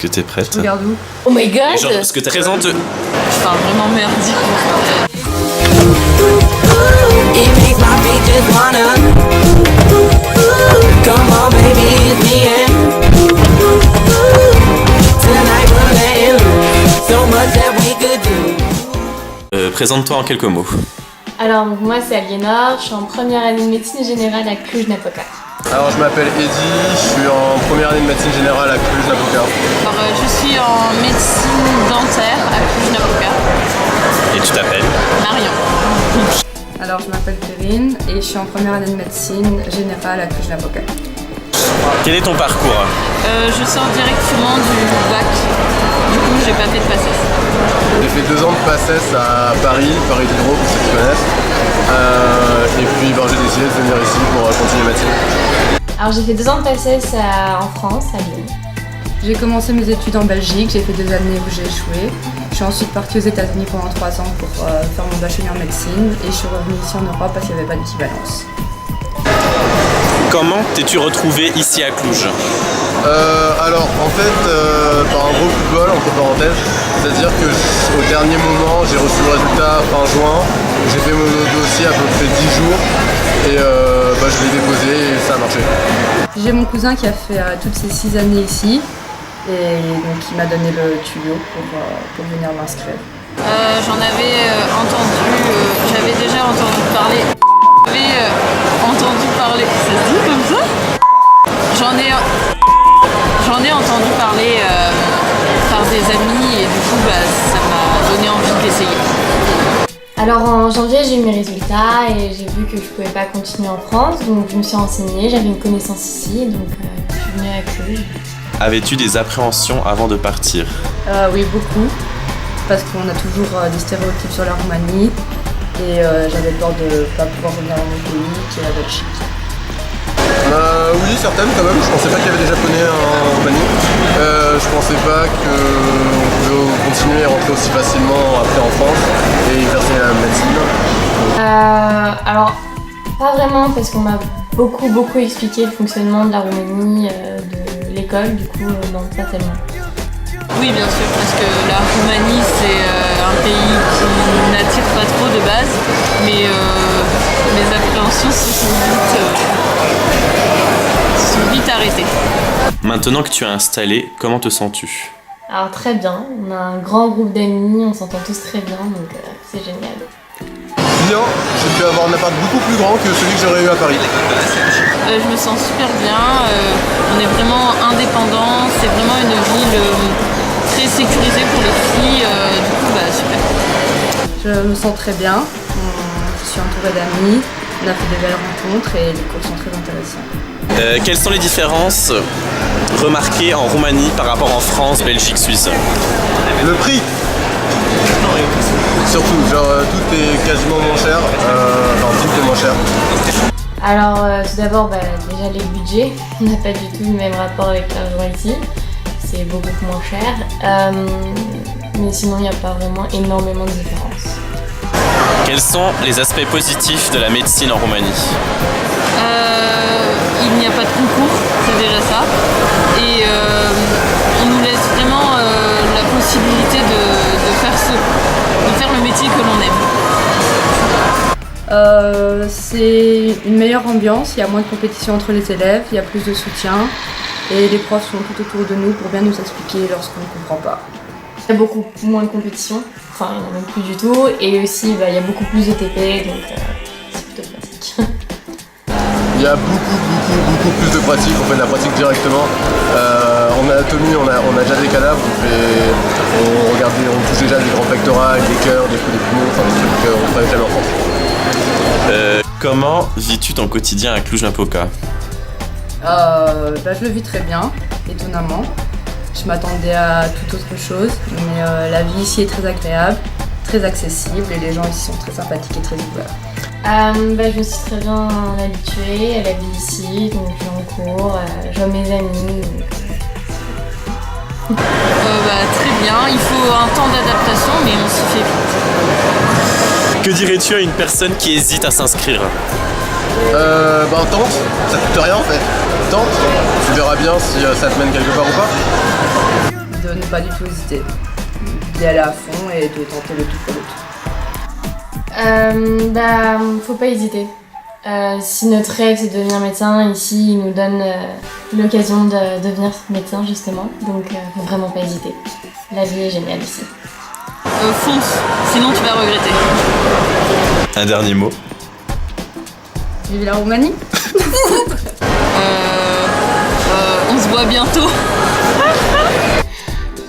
que t'es prête? Regarde où? Oh my god! Genre, ce que t'as présente. Je parle vraiment merdique. It makes my feet just wanna. Come on, baby, it's the end. Tonight we're laying so much that we could do. Présente-toi en quelques mots. Alors moi c'est Aliénor, je suis en première année de médecine générale à Cluj-Napoca. Alors je m'appelle Eddy, je suis en première année de médecine générale à Cluj-Napoca. Alors je suis en médecine dentaire à Cluj-Napoca. Et tu t'appelles? Marion. Alors je m'appelle Perrine et je suis en première année de médecine générale à Cluj-Napoca. Quel est ton parcours? Je sors directement du bac. Du coup j'ai pas fait de PACES. J'ai fait 2 ans de PACES à Paris Diderot pour ceux qui connaissent. Et puis j'ai décidé de venir ici pour continuer médecine. Alors j'ai fait 2 ans de PACES en France, à Lyon. J'ai commencé mes études en Belgique, j'ai fait 2 années où j'ai échoué. Je suis ensuite partie aux États-Unis pendant 3 ans pour faire mon bachelier en médecine et je suis revenue ici en Europe parce qu'il n'y avait pas d'équivalence. Comment t'es-tu retrouvé ici à Cluj? Alors en fait, par un gros coup de bol entre parenthèses, c'est-à-dire que au dernier moment j'ai reçu le résultat fin juin, j'ai fait mon dossier à peu près 10 jours et je l'ai déposé et ça a marché. J'ai mon cousin qui a fait toutes ces 6 années ici et donc il m'a donné le tuyau pour venir m'inscrire. J'avais déjà entendu parler. Ça se dit comme ça? J'en ai entendu parler par des amis et du coup ça m'a donné envie d'essayer. Alors en janvier j'ai eu mes résultats et j'ai vu que je pouvais pas continuer en France, donc je me suis renseignée, j'avais une connaissance ici, donc je suis venue à Cluj. Avais-tu des appréhensions avant de partir? Oui, beaucoup, parce qu'on a toujours des stéréotypes sur la Roumanie et j'avais peur de ne pas pouvoir revenir dans mon pays, qui est la Belgique. Oui, certaines quand même. Je pensais pas qu'il y avait des Japonais en Roumanie. Je pensais pas qu'on pouvait continuer et rentrer aussi facilement après en France et exercer la médecine. Alors pas vraiment parce qu'on m'a beaucoup expliqué le fonctionnement de la Roumanie, de l'école, du coup non, pas tellement. Oui, bien sûr, parce que la Roumanie, c'est un pays qui n'attire pas trop de base, mais mes appréhensions se sont vite arrêtées. Maintenant que tu es installé, comment te sens-tu? Alors très bien, on a un grand groupe d'amis, on s'entend tous très bien, donc c'est génial. Bien, j'ai pu avoir un appart beaucoup plus grand que celui que j'aurais eu à Paris. Je me sens super bien, on est vraiment indépendants, c'est vraiment une ville très sécurisée pour les filles, du coup super. Je me sens très bien, je suis entourée d'amis, on a fait de belles rencontres et les cours sont très intéressants. Quelles sont les différences remarquées en Roumanie par rapport en France, Belgique, Suisse? Le prix. Surtout, tout est quasiment moins cher, tout est moins cher. Alors tout d'abord déjà les budgets, on n'a pas du tout le même rapport avec l'argent ici, c'est beaucoup moins cher, mais sinon il n'y a pas vraiment énormément de différence. Quels sont les aspects positifs de la médecine en Roumanie? Il n'y a pas de concours, c'est déjà ça, et on nous laisse vraiment la possibilité de faire le métier que l'on aime. C'est une meilleure ambiance, il y a moins de compétition entre les élèves, il y a plus de soutien et les profs sont tout autour de nous pour bien nous expliquer lorsqu'on ne comprend pas. Il y a beaucoup moins de compétition, enfin il n'y en a même plus du tout, et aussi il y a beaucoup plus de TP, donc c'est plutôt pratique. Il y a beaucoup plus de pratique, on fait de la pratique directement. En anatomie, on a déjà des cadavres, on touche déjà des grands pectoraux, des cœurs, des poumons, enfin des trucs qu'on ne travaille jamais en France. Comment vis-tu ton quotidien à Cluj-Napoca? Je le vis très bien, étonnamment. Je m'attendais à toute autre chose, mais la vie ici est très agréable, très accessible et les gens ici sont très sympathiques et très ouverts. Je me suis très bien habituée à la vie ici, donc je vais en cours, je vois mes amis. Très bien, il faut un temps d'adaptation mais on s'y fait vite. Que dirais-tu à une personne qui hésite à s'inscrire? Tente, ça coûte rien en fait. Tente, tu verras bien si ça te mène quelque part ou pas. de ne pas du tout hésiter, d'y aller à fond et de tenter le tout pour le tout. Faut pas hésiter. Si notre rêve c'est de devenir médecin, ici ils nous donnent l'occasion de devenir médecin justement, donc faut vraiment pas hésiter. La vie est géniale ici. Fonce, sinon tu vas regretter. Un dernier mot. Vive la Roumanie. On se voit bientôt.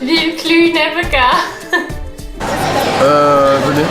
Vive Cluj-Napoca. Venez.